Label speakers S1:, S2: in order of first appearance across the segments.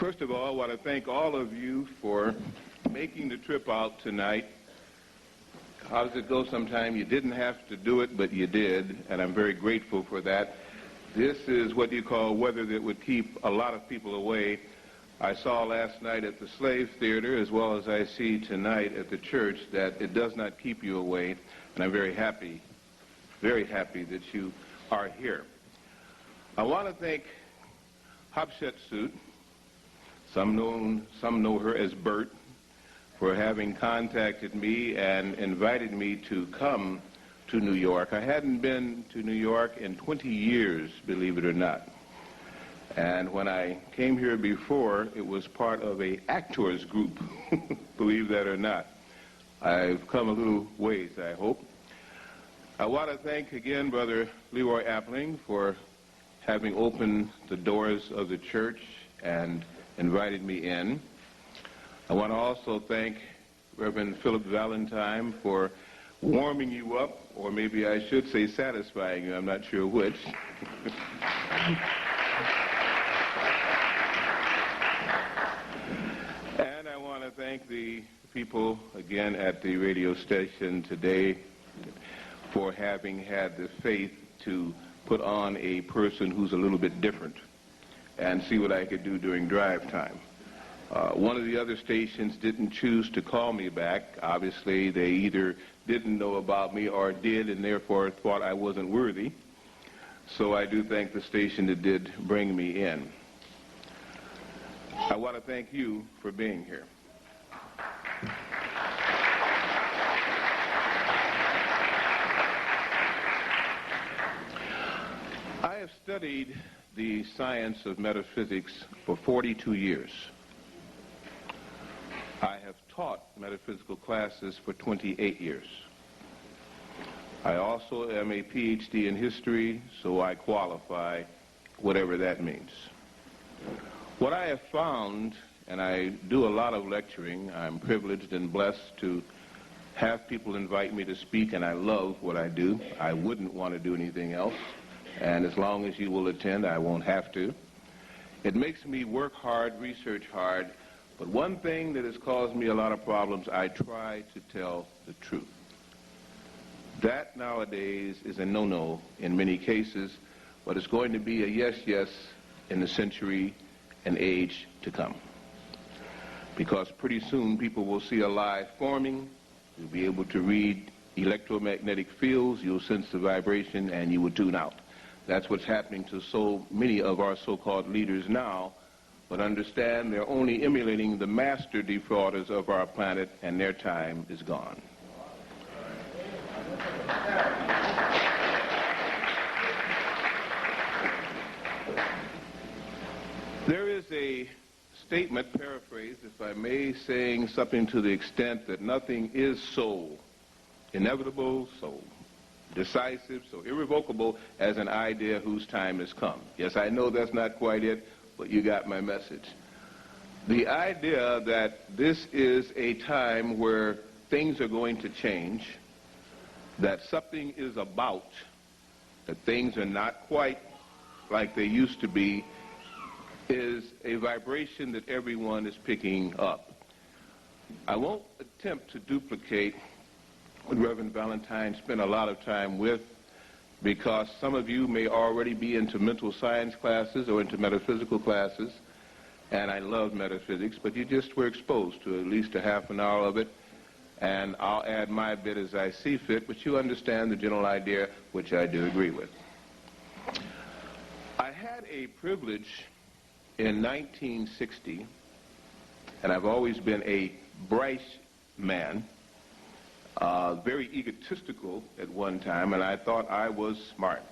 S1: First of all, I want to thank all of you for making the trip out tonight. How does it go sometimes? You didn't have to do it, but you did, and I'm very grateful for that. This is what you call weather that would keep a lot of people away. I saw last night at the Slave Theater, as well as I see tonight at the church, that it does not keep you away, and I'm very happy that you are here. I want to thank Hatshepsut, some know her as Bert, for having contacted me and invited me to come to New York. I hadn't been to New York in 20 years, believe it or not. And when I came here before, it was part of an actors group, believe that or not. I've come a little ways, I hope. I want to thank again Brother Leroy Appling for having opened the doors of the church and invited me in. I want to also thank Reverend Philip Valentine for warming you up, or maybe I should say satisfying you, I'm not sure which. And I want to thank the people again at the radio station today for having had the faith to put on a person who's a little bit different and see what I could do during drive time. One of the other stations didn't choose to call me back. Obviously, they either didn't know about me or did and therefore thought I wasn't worthy. So I do thank the station that did bring me in. I want to thank you for being here. I have studied the science of metaphysics for 42 years. I have taught metaphysical classes for 28 years. I also am a PhD in history, so I qualify, whatever that means. What I have found, and I do a lot of lecturing, I'm privileged and blessed to have people invite me to speak, and I love what I do. I wouldn't want to do anything else. And as long as you will attend, I won't have to. It makes me work hard, research hard, but one thing that has caused me a lot of problems, I try to tell the truth. That nowadays is a no-no in many cases, but it's going to be a yes in the century and age to come. Because pretty soon people will see a lie forming, you'll be able to read electromagnetic fields, you'll sense the vibration, and you will tune out. That's what's happening to so many of our so-called leaders now, but understand they're only emulating the master defrauders of our planet, and their time is gone. There is a statement, paraphrased, if I may, saying something to the extent that nothing is so inevitable, so decisive, so irrevocable as an idea whose time has come. Yes, I know that's not quite it, but you got my message. The idea that this is a time where things are going to change, that something is about, that things are not quite like they used to be, is a vibration that everyone is picking up. I won't attempt to duplicate what Reverend Valentine spent a lot of time with, because some of you may already be into mental science classes or into metaphysical classes, and I love metaphysics, but you just were exposed to at least a half an hour of it, and I'll add my bit as I see fit, but you understand the general idea, which I do agree with. I had a privilege in 1960, and I've always been a bright man, very egotistical at one time, and I thought I was smart.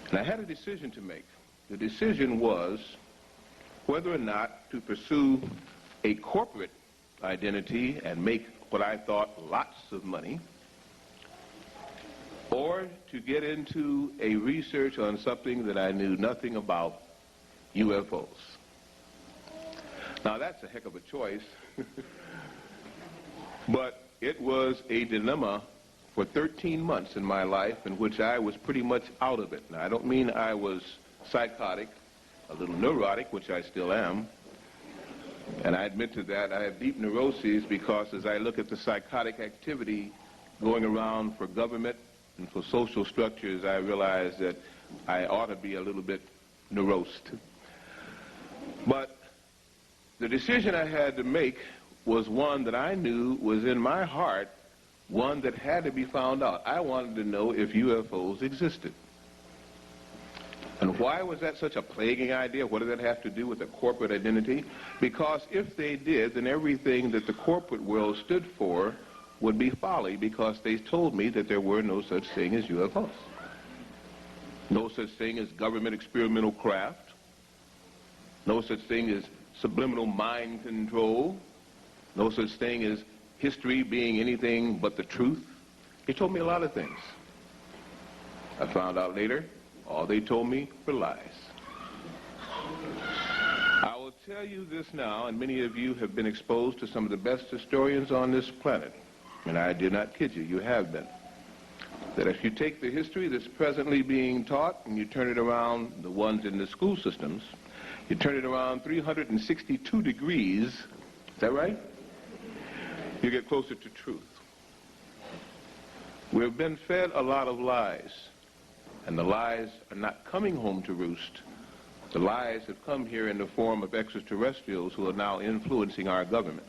S1: And I had a decision to make. The decision was whether or not to pursue a corporate identity and make what I thought lots of money, or to get into a research on something that I knew nothing about, UFOs. Now that's a heck of a choice, but it was a dilemma for 13 months in my life in which I was pretty much out of it. Now I don't mean I was psychotic. a little neurotic, which I still am. And I admit to that. I have deep neuroses because as I look at the psychotic activity going around for government and for social structures, I realize that I ought to be a little bit neurosed. But the decision I had to make was one that I knew was in my heart, one that had to be found out. I wanted to know if UFOs existed. And why was that such a plaguing idea? What did that have to do with a corporate identity? Because if they did, then everything that the corporate world stood for would be folly, because they told me that there were no such thing as UFOs. No such thing as government experimental craft. No such thing as subliminal mind control. No such thing as history being anything but the truth. They told me a lot of things. I found out later, all they told me were lies. I will tell you this now, and many of you have been exposed to some of the best historians on this planet, and I did not kid you, you have been, that if you take the history that's presently being taught and you turn it around, the ones in the school systems, you turn it around 362 degrees, is that right? You get closer to truth. We've been fed a lot of lies, and the lies are not coming home to roost. The lies have come here in the form of extraterrestrials who are now influencing our government.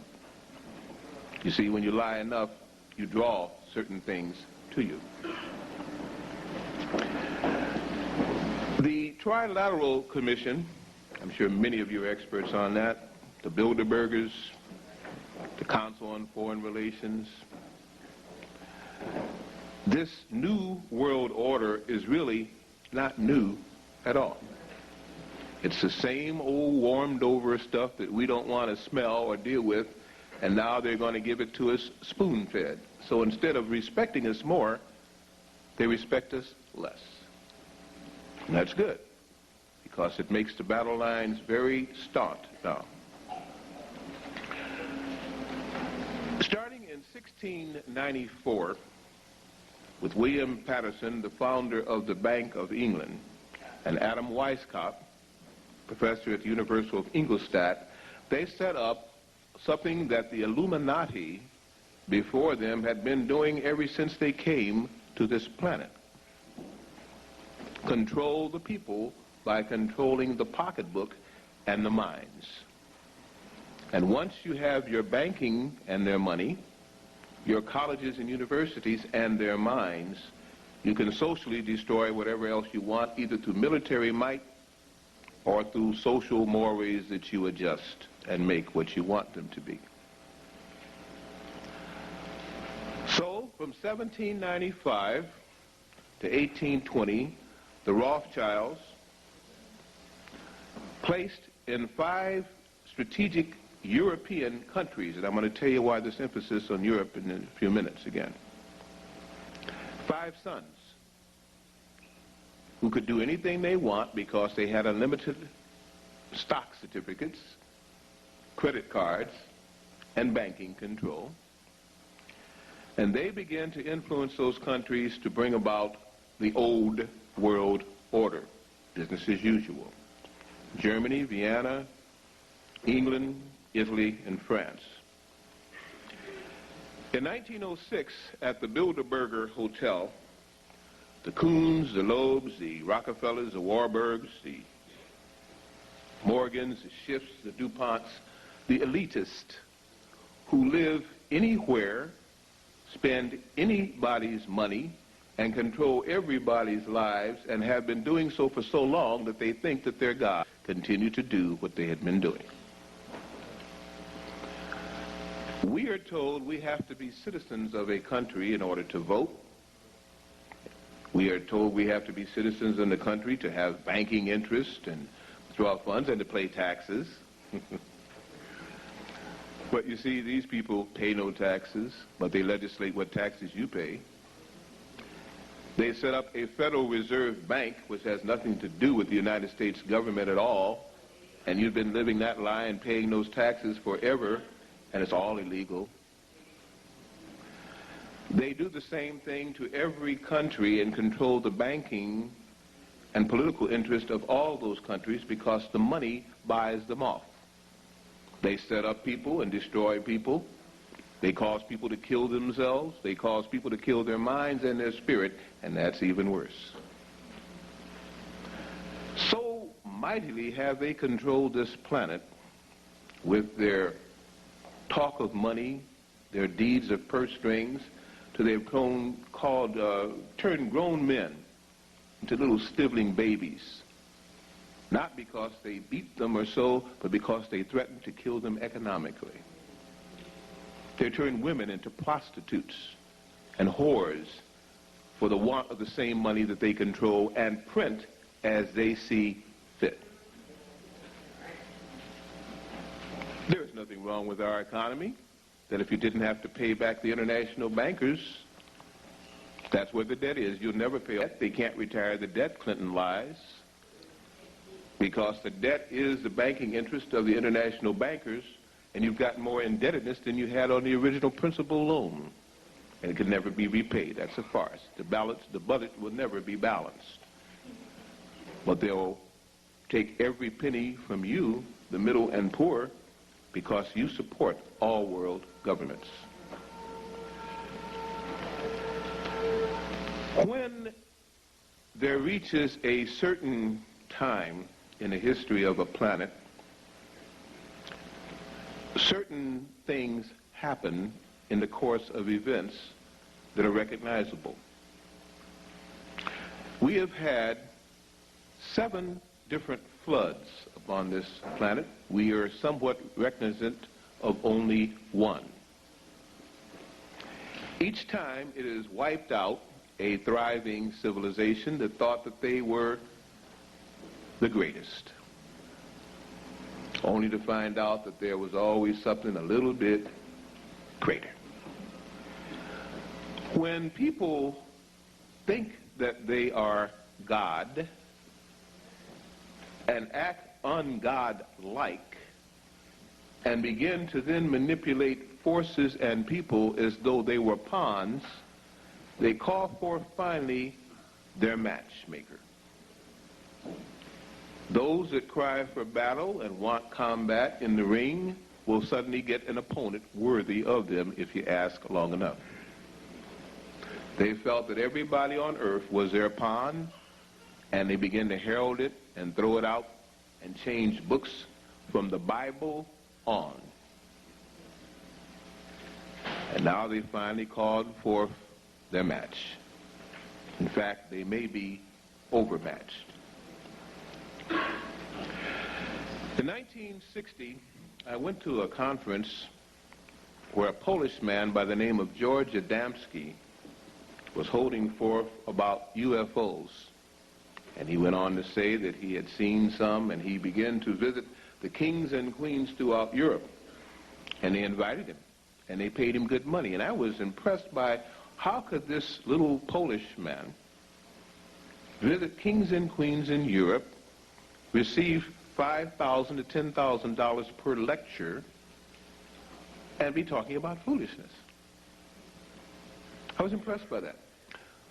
S1: You see, when you lie enough, you draw certain things to you. The Trilateral Commission, I'm sure many of you are experts on that, the Bilderbergers, the Council on Foreign Relations. This new world order is really not new at all. It's the same old warmed over stuff that we don't want to smell or deal with, and now they're going to give it to us spoon-fed. So instead of respecting us more, they respect us less. And that's good, because it makes the battle lines very staunch now. Starting in 1694, with William Patterson, the founder of the Bank of England, and Adam Weishaupt, professor at the University of Ingolstadt, they set up something that the Illuminati before them had been doing ever since they came to this planet. Control the people by controlling the pocketbook and the minds. And once you have your banking and their money, your colleges and universities and their minds, you can socially destroy whatever else you want, either through military might or through social mores that you adjust and make what you want them to be. So, from 1795 to 1820, the Rothschilds, placed in 5 strategic European countries, and I'm going to tell you why this emphasis on Europe in a few minutes again. 5 sons who could do anything they want because they had unlimited stock certificates, credit cards, and banking control. And they began to influence those countries to bring about the old world order, business as usual. Germany, Vienna, England, Italy, and France. In 1906, at the Bilderberger Hotel, the Kuhns, the Loebs, the Rockefellers, the Warburgs, the Morgans, the Schiffs, the DuPonts, the elitists who live anywhere, spend anybody's money, and control everybody's lives, and have been doing so for so long that they think that their God continue to do what they had been doing. We are told we have to be citizens of a country in order to vote. We are told we have to be citizens in the country to have banking interest and withdraw funds and to pay taxes. But you see, these people pay no taxes, but they legislate what taxes you pay. They set up a Federal Reserve Bank, which has nothing to do with the United States government at all, and you've been living that lie and paying those taxes forever, and it's all illegal. They do the same thing to every country and control the banking and political interest of all those countries because the money buys them off. They set up people and destroy people. They cause people to kill themselves. They cause people to kill their minds and their spirit, and that's even worse. So mightily have they controlled this planet with their talk of money, their deeds of purse strings, till they've turned grown men into little stiveling babies. Not because they beat them or so, but because they threaten to kill them economically. They turn women into prostitutes and whores for the want of the same money that they control and print as they see fit. There is nothing wrong with our economy, that if you didn't have to pay back the international bankers, that's where the debt is. You'll never pay it. They can't retire the debt, Clinton lies, because the debt is the banking interest of the international bankers, and you've got more indebtedness than you had on the original principal loan, and it can never be repaid. That's a farce. The budget will never be balanced. But they'll take every penny from you, the middle and poor, because you support all world governments. When there reaches a certain time in the history of a planet, certain things happen in the course of events that are recognizable. We have had 7 different floods upon this planet. We are somewhat recognizant of only one. Each time it has wiped out a thriving civilization that thought that they were the greatest, only to find out that there was always something a little bit greater. When people think that they are God and act ungod-like and begin to then manipulate forces and people as though they were pawns, they call forth finally their matchmaker. Those that cry for battle and want combat in the ring will suddenly get an opponent worthy of them if you ask long enough. They felt that everybody on earth was their pawn, and they began to herald it and throw it out and change books from the Bible on. And now they finally called forth their match. In fact, they may be overmatched. In 1960, I went to a conference where a Polish man by the name of George Adamski was holding forth about UFOs. And he went on to say that he had seen some, and he began to visit the kings and queens throughout Europe. And they invited him, and they paid him good money. And I was impressed by how could this little Polish man visit kings and queens in Europe, receive $5,000 to $10,000 per lecture, and be talking about foolishness. I was impressed by that.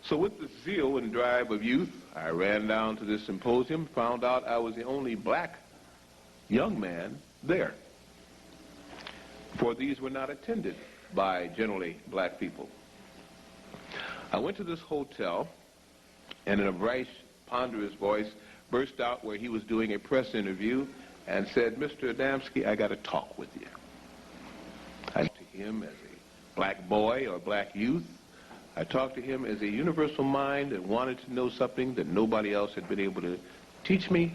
S1: So with the zeal and drive of youth, I ran down to this symposium, found out I was the only black young man there. For these were not attended by generally black people. I went to this hotel, and in a bright, ponderous voice, burst out where he was doing a press interview and said, "Mr. Adamski, I got to talk with you." I talked to him as a black boy or black youth. I talked to him as a universal mind that wanted to know something that nobody else had been able to teach me.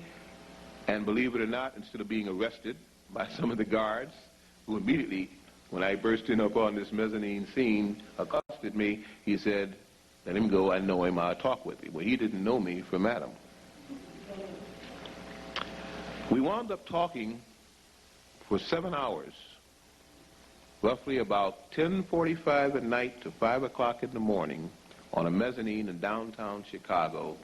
S1: And believe it or not, instead of being arrested by some of the guards, who immediately, when I burst in upon this mezzanine scene, accosted me, he said, "Let him go, I know him, I'll talk with him." Well, he didn't know me from Adam. We wound up talking for 7 hours, roughly about 10:45 at night to 5 o'clock in the morning, on a mezzanine in downtown Chicago.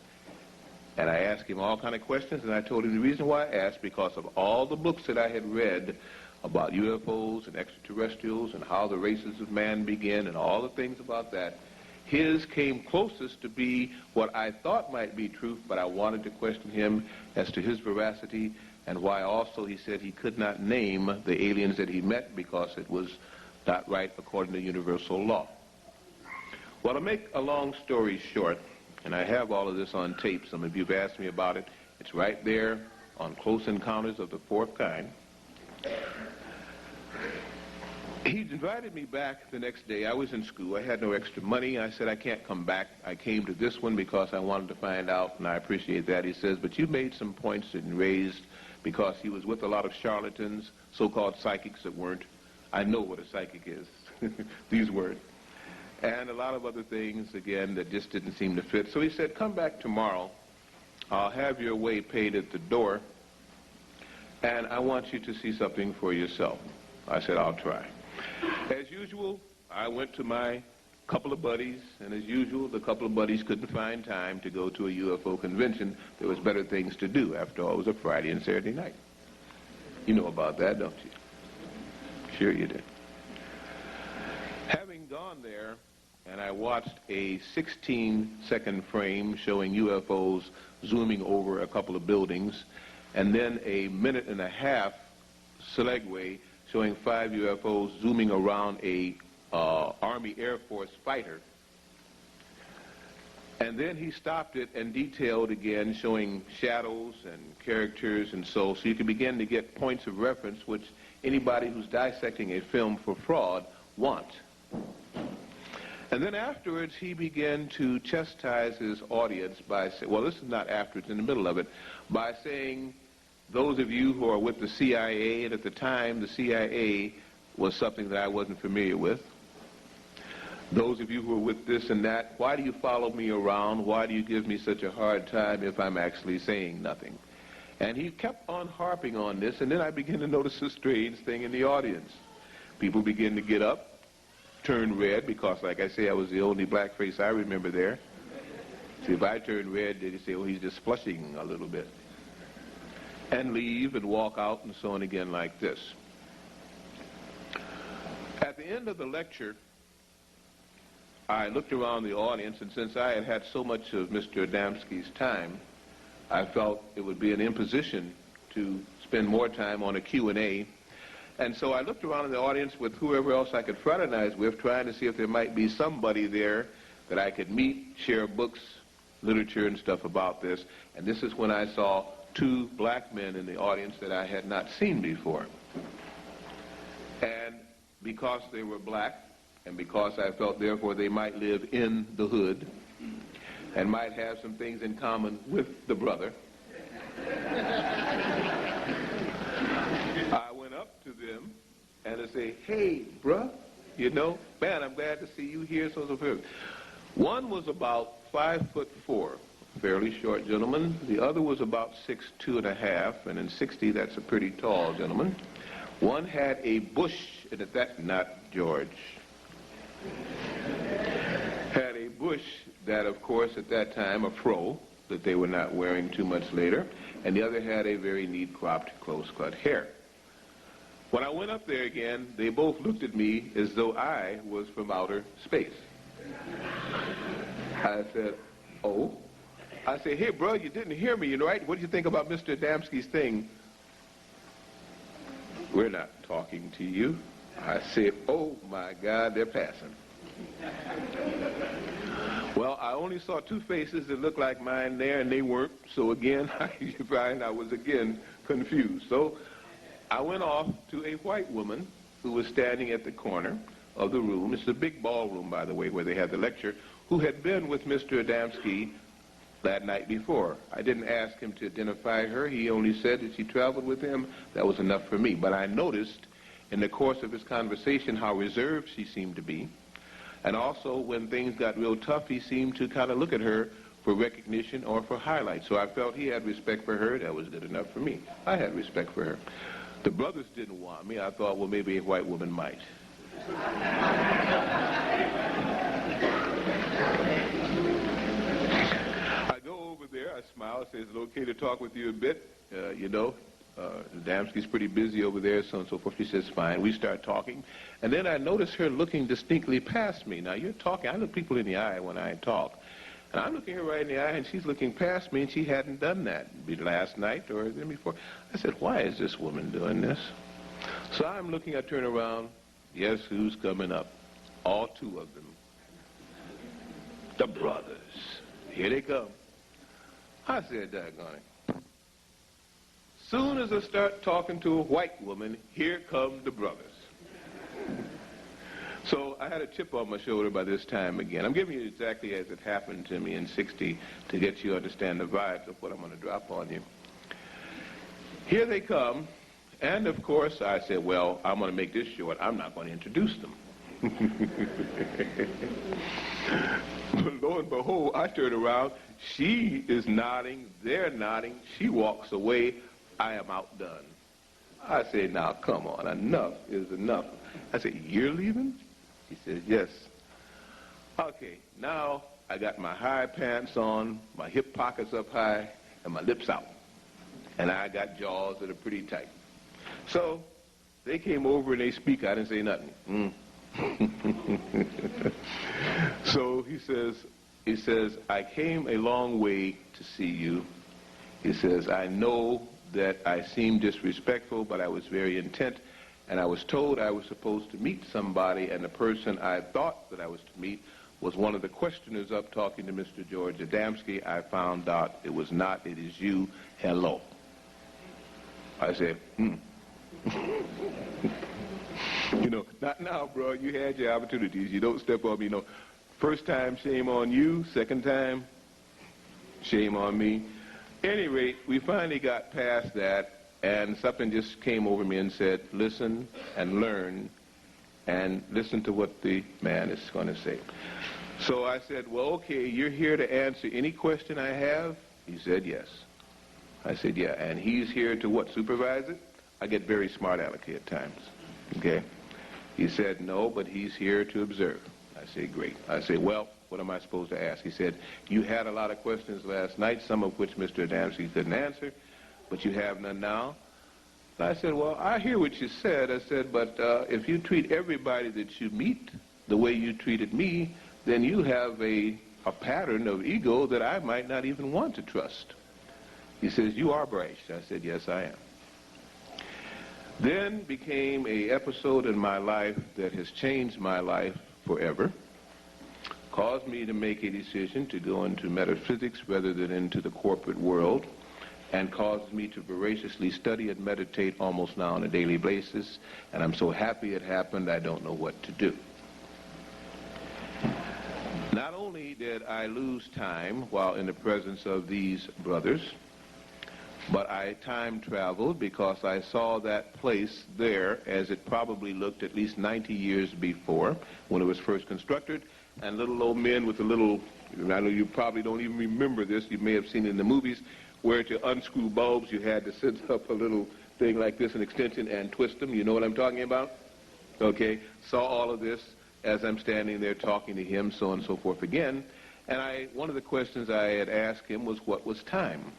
S1: And I asked him all kind of questions, and I told him the reason why I asked, because of all the books that I had read about UFOs and extraterrestrials and how the races of man begin and all the things about that. His came closest to be what I thought might be truth, but I wanted to question him as to his veracity and why also he said he could not name the aliens that he met because it was not right according to universal law. Well, to make a long story short, and I have all of this on tape, some of you have asked me about it, it's right there on Close Encounters of the Fourth Kind. He invited me back the next day. I was in school. I had no extra money. I said, I can't come back. I came to this one because I wanted to find out, and I appreciate that. He says, but you made some points and raised because he was with a lot of charlatans, so-called psychics that weren't. I know what a psychic is. These weren't. And a lot of other things, again, that just didn't seem to fit. So he said, come back tomorrow. I'll have your way paid at the door, and I want you to see something for yourself. I said, I'll try. As usual, I went to my couple of buddies, and as usual, the couple of buddies couldn't find time to go to a UFO convention. There was better things to do. After all, it was a Friday and Saturday night. You know about that, don't you? Sure you did. Having gone there, and I watched a 16-second frame showing UFOs zooming over a couple of buildings, and then a minute-and-a-half segue showing 5 UFOs zooming around a Army Air Force fighter. And then he stopped it and detailed again, showing shadows and characters and so you can begin to get points of reference which anybody who's dissecting a film for fraud wants. And then afterwards, he began to chastise his audience by saying, well, this is not afterwards, in the middle of it, by saying, those of you who are with the CIA, and at the time the CIA was something that I wasn't familiar with, those of you who are with this and that, why do you follow me around? Why do you give me such a hard time if I'm actually saying nothing? And he kept on harping on this, and then I began to notice a strange thing in the audience. People begin to get up, turn red, because like I say, I was the only black face I remember there. See, if I turned red, they'd say, oh, he's just flushing a little bit. And leave and walk out and so on again like this. At the end of the lecture, I looked around the audience, and since I had had so much of Mr. Adamski's time, I felt it would be an imposition to spend more time on a Q&A. And so I looked around in the audience with whoever else I could fraternize with, trying to see if there might be somebody there that I could meet, share books, literature, and stuff about this. And this is when I saw 2 black men in the audience that I had not seen before. And because they were black, and because I felt therefore they might live in the hood, and might have some things in common with the brother, I went up to them and I say, hey, bruh, you know, man, I'm glad to see you here, so forth. One was about 5'4", fairly short gentleman. The other was about 6'2½", and in 60, that's a pretty tall gentleman. One had a bush, and at that, not George, had a bush that, of course, at that time, a fro, that they were not wearing too much later, and the other had a very neat cropped, close-cut hair. When I went up there again, they both looked at me as though I was from outer space. I said, oh? I said, hey, bro, you didn't hear me, right? What do you think about Mr. Adamski's thing? We're not talking to you. I said, oh, my God, they're passing. Well, I only saw 2 faces that looked like mine there, and they weren't. So, again, you find I was, again, confused. So I went off to a white woman who was standing at the corner of the room. It's a big ballroom, by the way, where they had the lecture, who had been with Mr. Adamski that night before. I didn't ask him to identify her. He only said that she traveled with him. That was enough for me. But I noticed in the course of his conversation how reserved she seemed to be. And also, when things got real tough, he seemed to kind of look at her for recognition or for highlight. So I felt he had respect for her. That was good enough for me. I had respect for her. The brothers didn't want me. I thought, well, maybe a white woman might. I go over there. I smile. I say, is it okay to talk with you a bit? Adamski's pretty busy over there, so on and so forth. She says, fine. We start talking. And then I notice her looking distinctly past me. Now, you're talking. I look people in the eye when I talk. And I'm looking her right in the eye, and she's looking past me, and she hadn't done that. It'd be last night or the day before. I said, why is this woman doing this? So I'm looking, I turn around. Guess who's coming up? All two of them. The brothers. Here they come. I said, daggone it. Soon as I start talking to a white woman, here come the brothers. So I had a chip on my shoulder by this time again. I'm giving you exactly as it happened to me in 60 to get you to understand the vibes of what I'm going to drop on you. Here they come, and of course I said, well, I'm going to make this short. I'm not going to introduce them. But lo and behold, I turn around. She is nodding. They're nodding. She walks away. I am outdone. I said, now, come on. Enough is enough. I said, you're leaving? He said, yes. Okay, now I got my high pants on, my hip pockets up high, and my lips out. And I got jaws that are pretty tight. So they came over and they speak. I didn't say nothing. So he says, I came a long way to see you. He says, I know that I seemed disrespectful, but I was very intent, and I was told I was supposed to meet somebody, and the person I thought that I was to meet was one of the questioners up talking to Mr. George Adamski. I found out it was not. It is you. Hello. I said, You know, not now, bro. You had your opportunities. You don't step on me. You know, first time, shame on you. Second time, shame on me. Any rate, we finally got past that, and something just came over me and said, listen and learn, and listen to what the man is going to say. So I said, well, okay, you're here to answer any question I have? He said, yes. I said, yeah, and he's here to what, supervise it? I get very smart alecky at times, okay? He said, no, but he's here to observe. I said, great. I said, well, what am I supposed to ask? He said, you had a lot of questions last night, some of which Mr. Adamski couldn't answer, but you have none now. And I said, well, I hear what you said. I said, but if you treat everybody that you meet the way you treated me, then you have a pattern of ego that I might not even want to trust. He says, you are brash. I said, yes, I am. Then became an episode in my life that has changed my life forever, caused me to make a decision to go into metaphysics rather than into the corporate world, and caused me to voraciously study and meditate almost now on a daily basis, and I'm so happy it happened I don't know what to do. Not only did I lose time while in the presence of these brothers, but I time traveled because I saw that place there as it probably looked at least 90 years before when it was first constructed, and little old men with a little, I know you probably don't even remember this, you may have seen it in the movies, where to unscrew bulbs you had to set up a little thing like this, an extension, and twist them. You know what I'm talking about? Okay, saw all of this as I'm standing there talking to him, so on and so forth again. And one of the questions I had asked him was, what was time?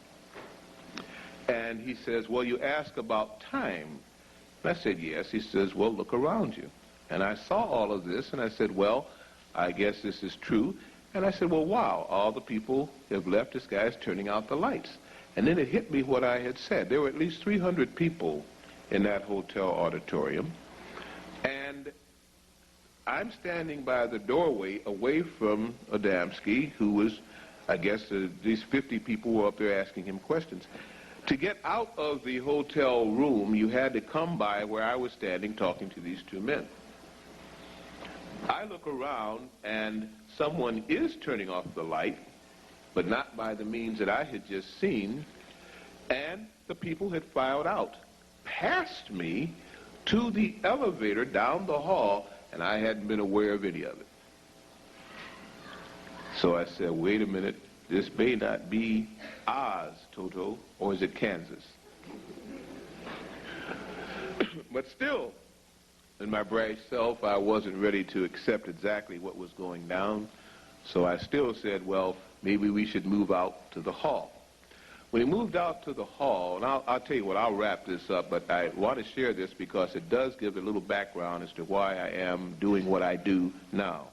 S1: And he says, well, you ask about time. And I said, yes. He says, well, look around you. And I saw all of this, and I said, well, I guess this is true. And I said, well, wow, all the people have left. This guy's turning out the lights. And then it hit me what I had said. There were at least 300 people in that hotel auditorium. And I'm standing by the doorway away from Adamski, who was, I guess, these 50 people were up there asking him questions. To get out of the hotel room, you had to come by where I was standing talking to these two men. I look around, and someone is turning off the light, but not by the means that I had just seen, and the people had filed out past me to the elevator down the hall, and I hadn't been aware of any of it. So I said, wait a minute, this may not be Oz, Toto, or is it Kansas? But still, in my brash self, I wasn't ready to accept exactly what was going down. So I still said, well, maybe we should move out to the hall. When he moved out to the hall, and I'll tell you what, I'll wrap this up, but I want to share this because it does give a little background as to why I am doing what I do now.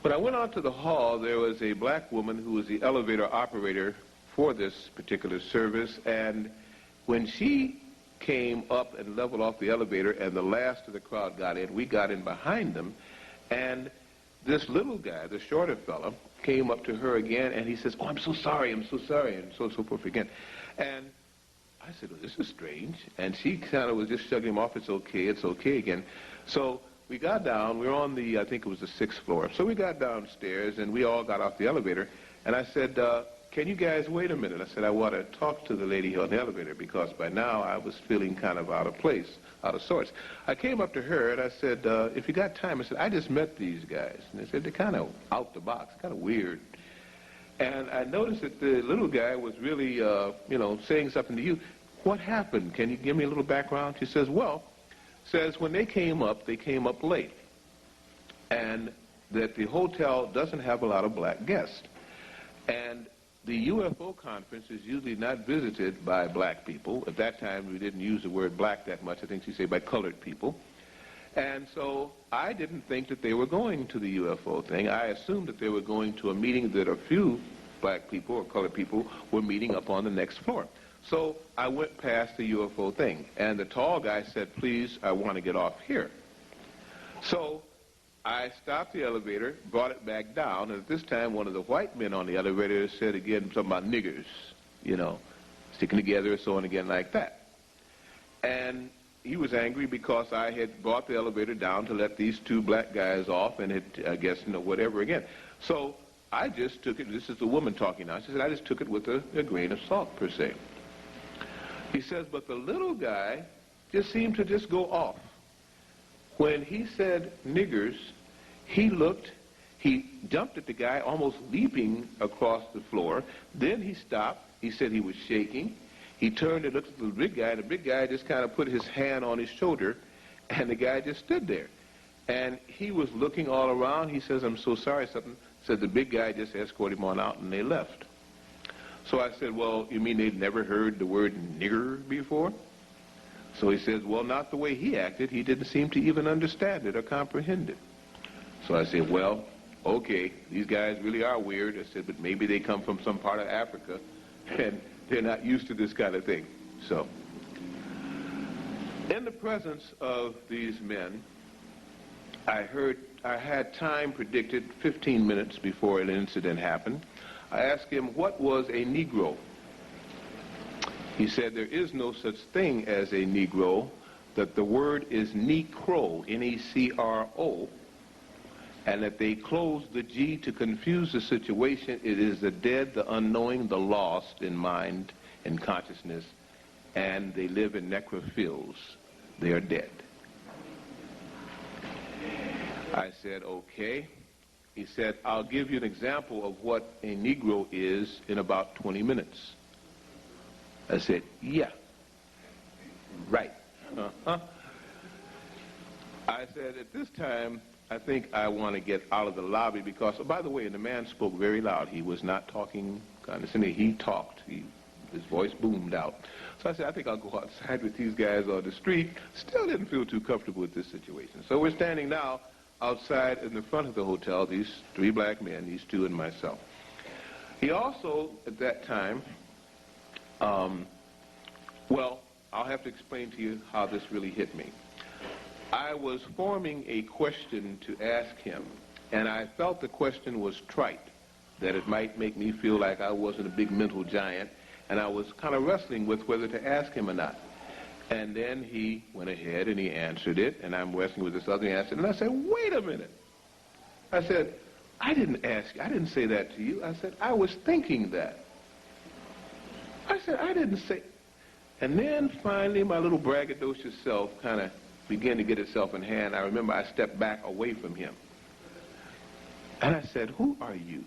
S1: When I went out to the hall, there was a black woman who was the elevator operator for this particular service, and when she came up and leveled off the elevator and the last of the crowd got in, we got in behind them, and this little guy, the shorter fellow, came up to her again, and he says, "Oh, I'm so sorry, and so forth again." And I said, "Well, this is strange." And she kind of was just shrugging him off, it's okay again. So we got down, we were on the, I think it was the 6th floor. So we got downstairs, and we all got off the elevator, and I said, "Can you guys wait a minute?" I said, "I want to talk to the lady on the elevator," because by now I was feeling kind of out of place, out of sorts. I came up to her and I said, "If you got time," I said, "I just met these guys." And they said, "They're kind of out the box, kind of weird." And I noticed that the little guy was really, saying something to you. "What happened? Can you give me a little background?" She says, when they came up late. And that the hotel doesn't have a lot of black guests. And the UFO conference is usually not visited by black people. At that time, we didn't use the word black that much. I think she'd say by colored people. And so I didn't think that they were going to the UFO thing. I assumed that they were going to a meeting that a few black people or colored people were meeting up on the next floor. So I went past the UFO thing. And the tall guy said, "Please, I want to get off here." So I stopped the elevator, brought it back down, and at this time one of the white men on the elevator said again something about niggers, sticking together, so on again like that. And he was angry because I had brought the elevator down to let these two black guys off, and I guess, whatever again. So I just took it, this is the woman talking now, she said, I just took it with a grain of salt, per se. He says, but the little guy just seemed to just go off. When he said niggers, he jumped at the guy, almost leaping across the floor. Then he stopped. He said he was shaking. He turned and looked at the big guy, and the big guy just kind of put his hand on his shoulder, and the guy just stood there. And he was looking all around. He says, "I'm so sorry," something. Said the big guy just escorted him on out, and they left. So I said, "Well, you mean they'd never heard the word nigger before?" So he says, "Well, not the way he acted. He didn't seem to even understand it or comprehend it." So I said, "Well, okay, these guys really are weird." I said, "But maybe they come from some part of Africa, and they're not used to this kind of thing." So in the presence of these men, I had time predicted 15 minutes before an incident happened. I asked him, what was a Negro? He said, there is no such thing as a Negro, that the word is necro, N-E-C-R-O, and that they closed the G to confuse the situation. It is the dead, the unknowing, the lost in mind and consciousness, and they live in necrophiles. They are dead. I said, okay. He said, I'll give you an example of what a Negro is in about 20 minutes. I said, yeah, right. I said, at this time, I think I want to get out of the lobby because, by the way, the man spoke very loud. He was not talking condescendingly. He talked. His voice boomed out. So I said, I think I'll go outside with these guys on the street. Still didn't feel too comfortable with this situation. So we're standing now outside in the front of the hotel, these three black men, these two and myself. He also, at that time, well, I'll have to explain to you how this really hit me. I was forming a question to ask him, and I felt the question was trite, that it might make me feel like I wasn't a big mental giant, and I was kind of wrestling with whether to ask him or not. And then he went ahead and he answered it, and I'm wrestling with this other answer, and I said, wait a minute. I said, I didn't ask you. I didn't say that to you. I said, I was thinking that. I said, I didn't say. And then finally my little braggadocious self kind of began to get itself in hand. I remember I stepped back away from him. And I said, who are you?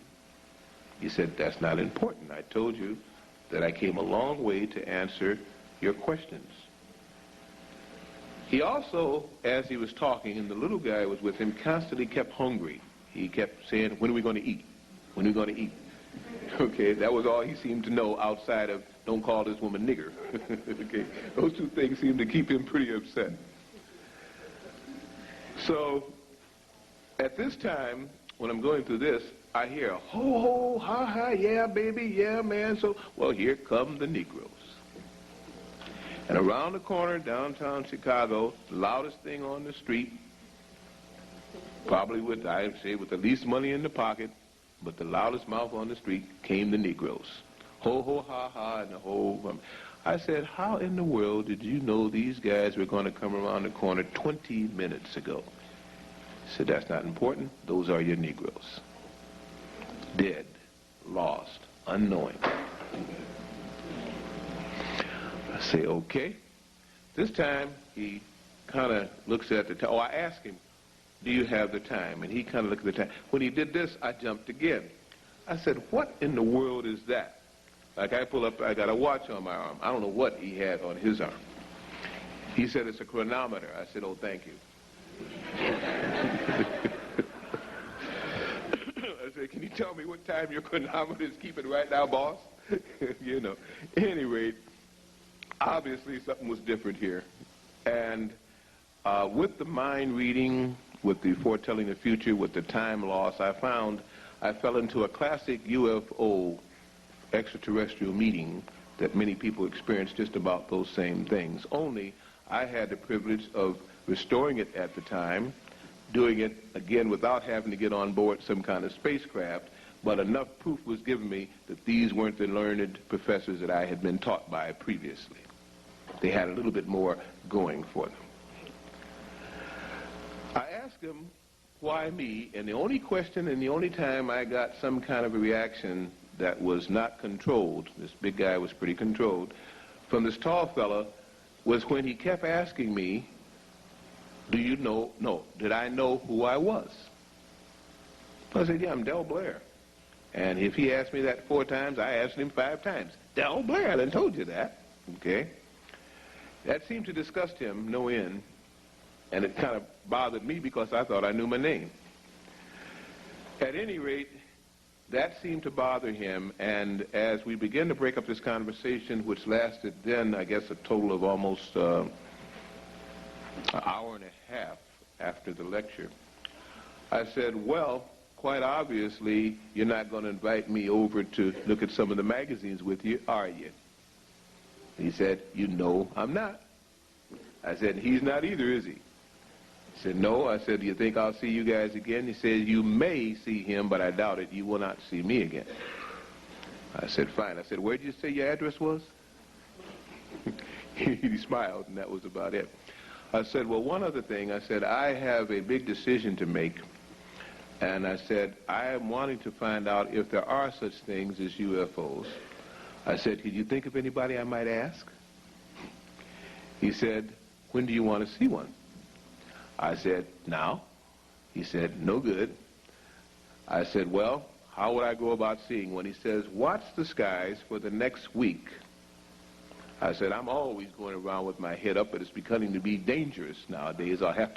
S1: He said, that's not important. I told you that I came a long way to answer your questions. He also, as he was talking, and the little guy was with him, constantly kept hungry. He kept saying, when are we going to eat? When are we going to eat? Okay, that was all he seemed to know outside of don't call this woman nigger. Okay, those two things seemed to keep him pretty upset. So at this time, when I'm going through this, I hear a ho, ho, ha, ha, yeah, baby, yeah, man. So, well, here come the Negroes. And around the corner, downtown Chicago, the loudest thing on the street, probably with, I'd say, with the least money in the pocket, but the loudest mouth on the street, came the Negroes. Ho, ho, ha, ha, and the whole... I said, how in the world did you know these guys were going to come around the corner 20 minutes ago? He said, that's not important. Those are your Negroes. Dead, lost, unknowing. I say, okay. This time, he kind of looks at the time. Oh, I asked him, do you have the time? And he kind of looked at the time. When he did this, I jumped again. I said, what in the world is that? Like I pull up, I got a watch on my arm. I don't know what he had on his arm. He said, it's a chronometer. I said, oh, thank you. I said, can you tell me what time your chronometer is keeping right now, boss? You know. At any rate, obviously something was different here. And with the mind reading, with the foretelling the future, with the time loss, I found I fell into a classic UFO extraterrestrial meeting that many people experience just about those same things. Only I had the privilege of restoring it at the time, doing it again without having to get on board some kind of spacecraft, but enough proof was given me that these weren't the learned professors that I had been taught by previously. They had a little bit more going for them. I asked him, why me? And the only question and the only time I got some kind of a reaction that was not controlled, this big guy was pretty controlled, from this tall fella, was when he kept asking me, did I know who I was? I said, yeah, I'm DelbertBlair. And if he asked me that 4 times, I asked him 5 times. DelbertBlair, I done told you that. Okay? That seemed to disgust him no end, and it kind of bothered me because I thought I knew my name. At any rate, that seemed to bother him, and as we began to break up this conversation, which lasted then, I guess, a total of almost an hour and a half after the lecture, I said, well, quite obviously, you're not going to invite me over to look at some of the magazines with you, are you? He said, you know I'm not. I said, he's not either, is he? He said, no. I said, do you think I'll see you guys again? He said, you may see him, but I doubt it. You will not see me again. I said, fine. I said, where did you say your address was? He smiled, and that was about it. I said, well, one other thing. I said, I have a big decision to make. And I said, I am wanting to find out if there are such things as UFOs. I said, could you think of anybody I might ask? He said, when do you want to see one? I said, now. He said, no good. I said, well, how would I go about seeing one? He says, watch the skies for the next week. I said, I'm always going around with my head up, but it's becoming to be dangerous nowadays. I'll have to